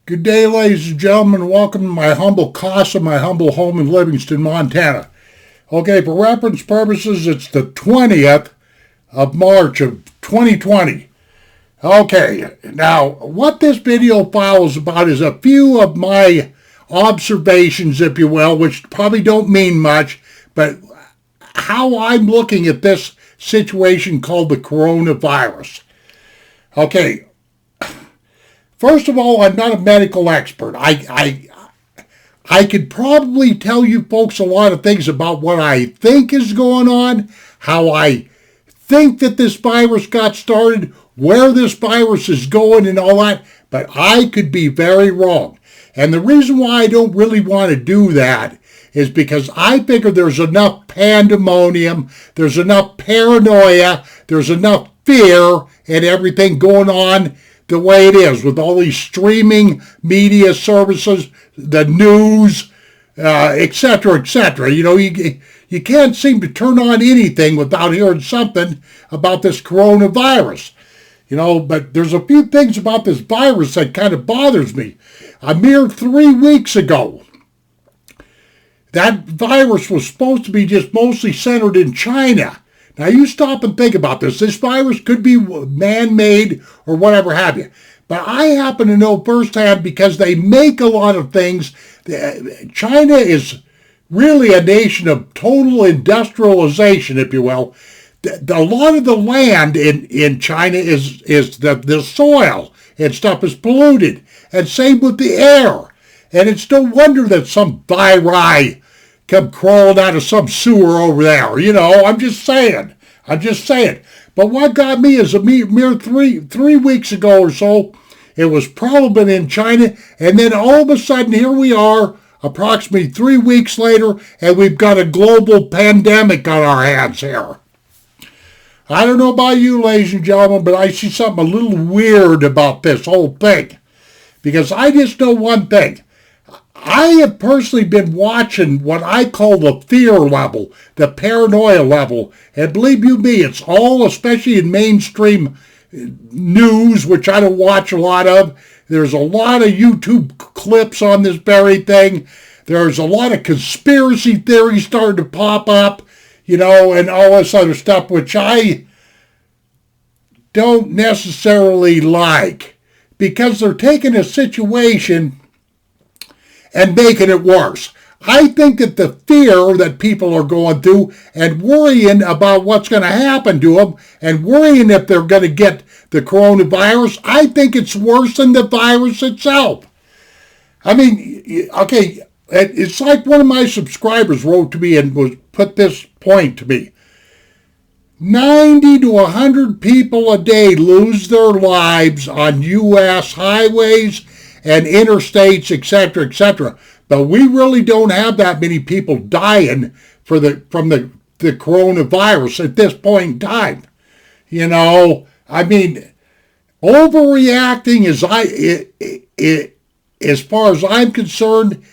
Good day, ladies and gentlemen. Welcome to my humble casa, my humble home in Livingston, Montana. Okay, for reference purposes, it's the 20th of March of 2020. Okay, now what this video file is about is a few of my observations, if you will, which probably don't mean much, but how I'm looking at this situation called the coronavirus. Okay, first of all, I'm not a medical expert. I could probably tell you folks a lot of things about what I think is going on, how I think that this virus got started, where this virus is going and all that, but I could be very wrong. And the reason why I don't really want to do that is because I figure there's enough pandemonium, there's enough paranoia, there's enough fear and everything going on the way it is with all these streaming media services, the news, etc., etc. You know, you can't seem to turn on anything without hearing something about this coronavirus. You know, but there's a few things about this virus that kind of bothers me. A mere 3 weeks ago, that virus was supposed to be just mostly centered in China. Now you stop and think about this. This virus could be man-made or whatever have you. But I happen to know firsthand because they make a lot of things. China is really a nation of total industrialization, if you will. A lot of the land in China is the soil and stuff is polluted. And same with the air. And it's no wonder that some viri come crawling out of some sewer over there. You know, I'm just saying. But what got me is a mere three weeks ago or so, it was probably in China, and then all of a sudden here we are, approximately 3 weeks later, and we've got a global pandemic on our hands here. I don't know about you, ladies and gentlemen, but I see something a little weird about this whole thing. Because I just know one thing. I have personally been watching what I call the fear level, the paranoia level. And believe you me, it's all, especially in mainstream news, which I don't watch a lot of. There's a lot of YouTube clips on this very thing. There's a lot of conspiracy theories starting to pop up, you know, and all this other stuff, which I don't necessarily like. Because they're taking a situation and making it worse. I think that the fear that people are going through and worrying about what's going to happen to them and worrying if they're going to get the coronavirus, I think it's worse than the virus itself. I mean, okay, it's like one of my subscribers wrote to me and put this point to me. 90 to 100 people a day lose their lives on U.S. highways and interstates, etc., etc. But we really don't have that many people dying from the coronavirus at this point in time. You know, I mean, overreacting as far as I'm concerned,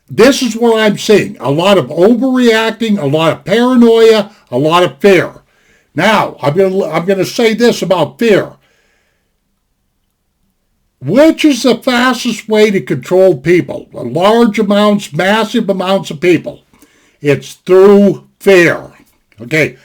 this is what I'm seeing. A lot of overreacting, a lot of paranoia, a lot of fear. Now, I'm going to say this about fear. Which is the fastest way to control people? Large amounts, massive amounts of people. It's through fear. Okay,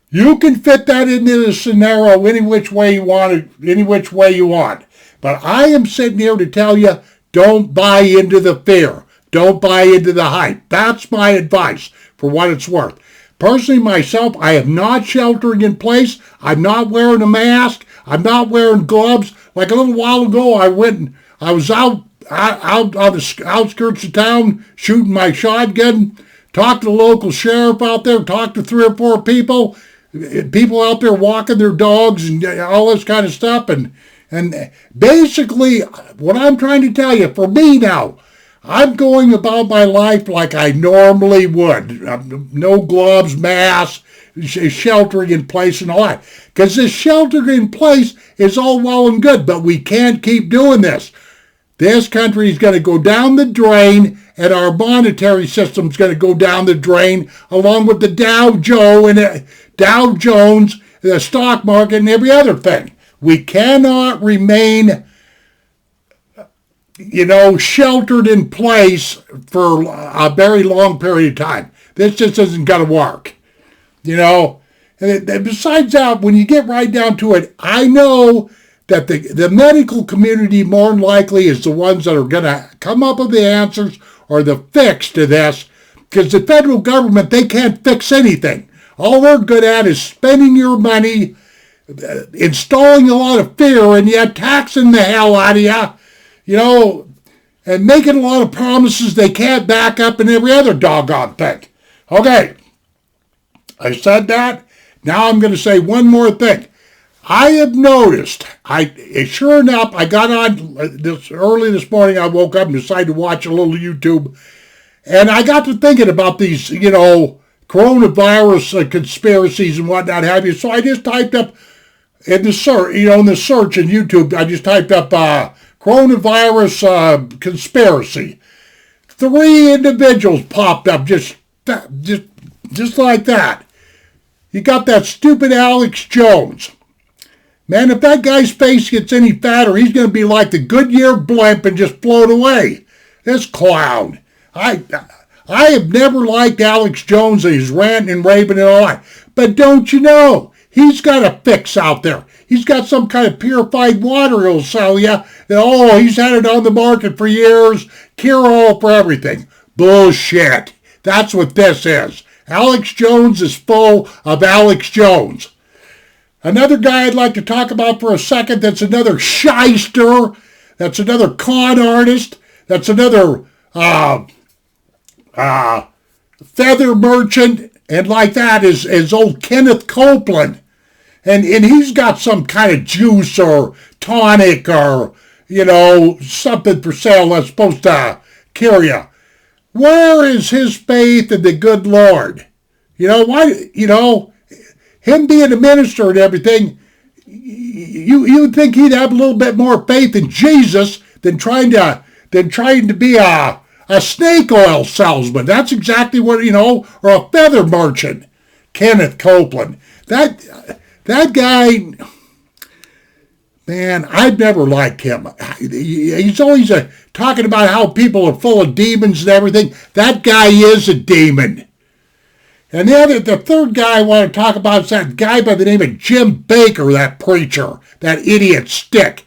you can fit that into the scenario any which way you want. But I am sitting here to tell you, don't buy into the fear. Don't buy into the hype. That's my advice for what it's worth. Personally, myself, I am not sheltering in place. I'm not wearing a mask. I'm not wearing gloves. Like a little while ago, I was out on the outskirts of town shooting my shotgun, talked to the local sheriff out there, talked to 3 or 4 people out there walking their dogs and all this kind of stuff. And basically, what I'm trying to tell you, for me now, I'm going about my life like I normally would. No gloves, mask, sheltering in place and all that. Because this sheltering in place is all well and good, but we can't keep doing this. This country is going to go down the drain, and our monetary system is going to go down the drain, along with the Dow Jones, the stock market, and every other thing. We cannot remain sheltered in place for a very long period of time. This just isn't going to work. And besides that, when you get right down to it, I know that the medical community more than likely is the ones that are going to come up with the answers or the fix to this, because the federal government, they can't fix anything. All they're good at is spending your money, installing a lot of fear, and yet taxing the hell out of you, and making a lot of promises they can't back up and every other doggone thing. Okay, I said that. Now I'm going to say one more thing. I have noticed, sure enough, I got on early this morning. I woke up and decided to watch a little YouTube, and I got to thinking about these, coronavirus conspiracies and whatnot have you. So I just typed up in the search, in YouTube, I just typed up coronavirus conspiracy. 3 individuals popped up just like that. You got that stupid Alex Jones. Man, if that guy's face gets any fatter, he's going to be like the Goodyear blimp and just float away. This clown. I have never liked Alex Jones and his ranting and raving and all that. But don't you know, he's got a fix out there. He's got some kind of purified water he'll sell you. He's had it on the market for years. Cure-all for everything. Bullshit. That's what this is. Alex Jones is full of Alex Jones. Another guy I'd like to talk about for a second that's another shyster, that's another con artist, that's another feather merchant, and like that is old Kenneth Copeland. And he's got some kind of juice or tonic or, something for sale that's supposed to cure you. Where is his faith in the good Lord? Him being a minister and everything, you would think he'd have a little bit more faith in Jesus than trying to be a snake oil salesman. That's exactly what, or a feather merchant. Kenneth Copeland. That guy, man, I've never liked him. He's always talking about how people are full of demons and everything. That guy is a demon. And the third guy I want to talk about is that guy by the name of Jim Baker, that preacher, that idiot stick.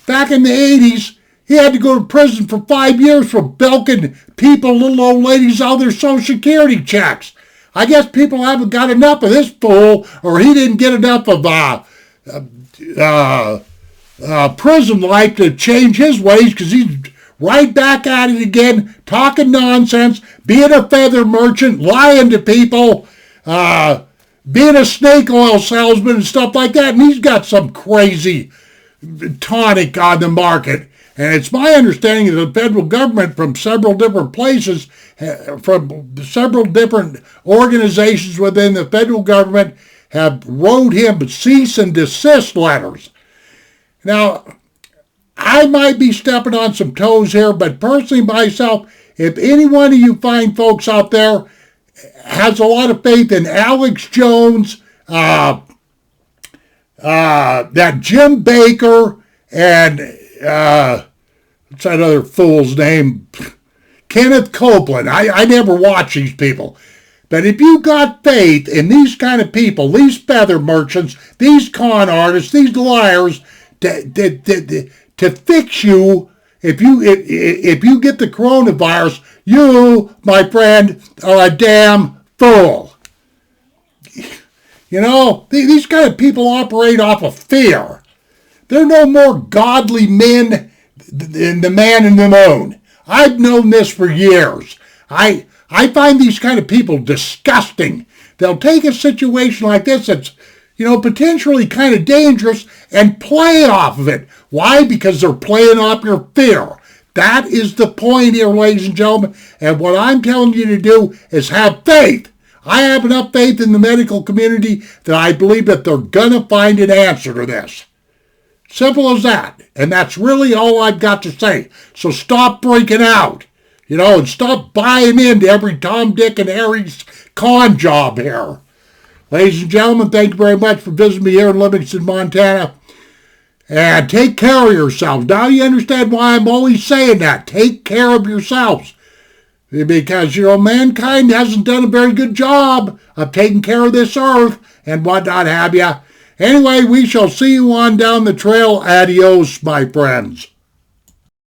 Back in the 80s, he had to go to prison for 5 years for bilking people, little old ladies, all their Social Security checks. I guess people haven't got enough of this fool, or he didn't get enough of prison life to change his ways, because he's right back at it again, talking nonsense, being a feather merchant, lying to people, being a snake oil salesman and stuff like that. And he's got some crazy tonic on the market. And it's my understanding that the federal government from several different places, from several different organizations within the federal government, have wrote him cease and desist letters. Now, I might be stepping on some toes here, but personally myself, if any one of you fine folks out there has a lot of faith in Alex Jones, that Jim Baker, and what's that other fool's name? Kenneth Copeland. I never watch these people. But if you got faith in these kind of people, these feather merchants, these con artists, these liars, to fix you, if you get the coronavirus, you, my friend, are a damn fool. These kind of people operate off of fear. They're no more godly men than the man in the moon. I've known this for years. I find these kind of people disgusting. They'll take a situation like this that's, potentially kind of dangerous and play off of it. Why? Because they're playing off your fear. That is the point here, ladies and gentlemen. And what I'm telling you to do is have faith. I have enough faith in the medical community that I believe that they're going to find an answer to this. Simple as that. And that's really all I've got to say. So stop freaking out, and stop buying into every Tom, Dick, and Harry's con job here. Ladies and gentlemen, thank you very much for visiting me here in Livingston, Montana. And take care of yourselves. Now you understand why I'm always saying that. Take care of yourselves. Because, mankind hasn't done a very good job of taking care of this earth and whatnot have you. Anyway, we shall see you on down the trail. Adios, my friends.